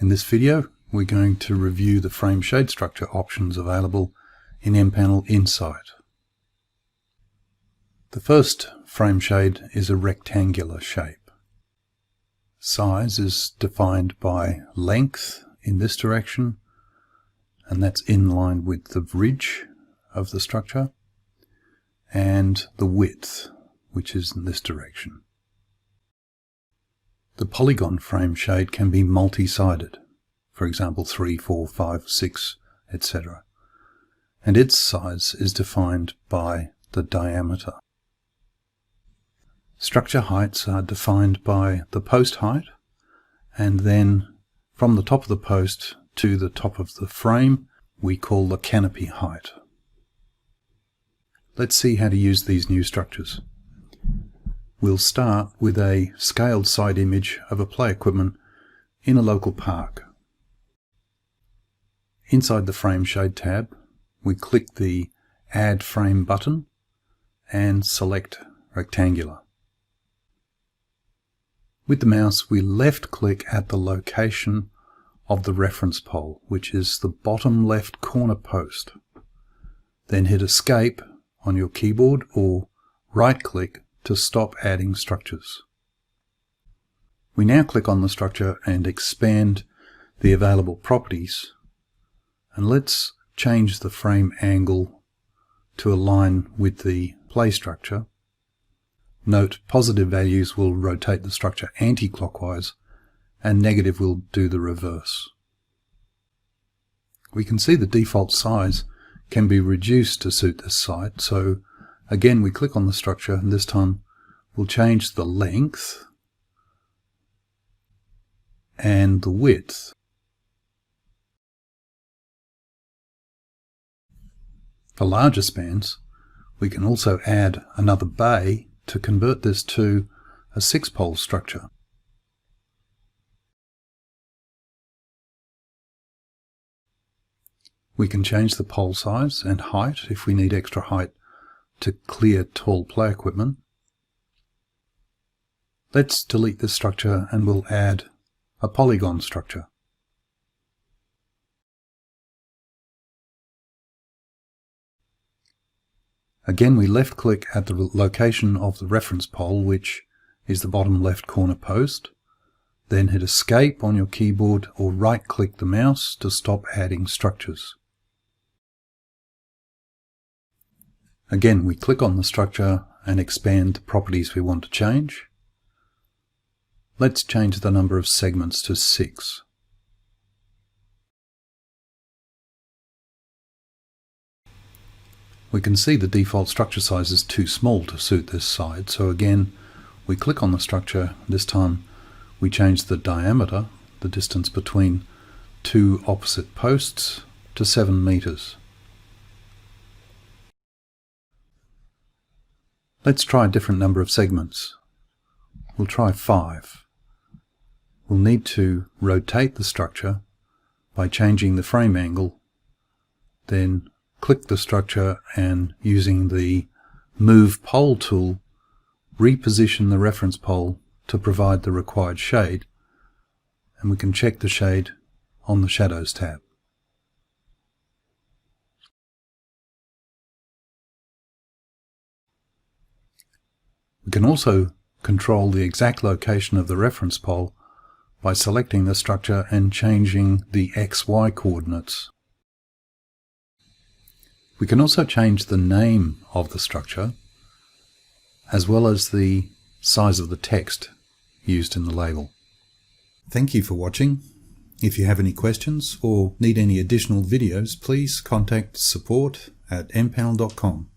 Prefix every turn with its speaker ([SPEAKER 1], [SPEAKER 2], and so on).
[SPEAKER 1] In this video, we're going to review the frame shade structure options available in MPanel InSite. The first frame shade is a rectangular shape. Size is defined by length in this direction, and that's in line with the ridge of the structure, and the width, which is in this direction. The polygon frame shade can be multi-sided, for example 3, 4, 5, 6, etc. And its size is defined by the diameter. Structure heights are defined by the post height, and then from the top of the post to the top of the frame we call the canopy height. Let's see how to use these new structures. We'll start with a scaled side image of a play equipment in a local park. Inside the Frame Shade tab, we click the Add Frame button and select Rectangular. With the mouse, we left-click at the location of the reference pole, which is the bottom left corner post. Then hit Escape on your keyboard or right-click to stop adding structures. We now click on the structure and expand the available properties, and let's change the frame angle to align with the play structure. Note, positive values will rotate the structure anti-clockwise and negative will do the reverse. We can see the default size can be reduced to suit this site, so again we click on the structure, and this time we'll change the length and the width. For larger spans, we can also add another bay to convert this to a 6-pole structure. We can change the pole size and height if we need extra height to clear tall play equipment. Let's delete this structure and we'll add a polygon structure. Again, we left-click at the location of the reference pole, which is the bottom left corner post. Then hit Escape on your keyboard or right-click the mouse to stop adding structures. Again, we click on the structure and expand the properties we want to change. Let's change the number of segments to 6. We can see the default structure size is too small to suit this side, so again we click on the structure. This time we change the diameter, the distance between two opposite posts, to 7 meters. Let's try a different number of segments. We'll try 5. We'll need to rotate the structure by changing the frame angle, then click the structure and using the Move Pole tool, reposition the reference pole to provide the required shade, and we can check the shade on the Shadows tab. We can also control the exact location of the reference pole by selecting the structure and changing the XY coordinates. We can also change the name of the structure, as well as the size of the text used in the label. Thank you for watching. If you have any questions or need any additional videos, please contact support@mpanel.com.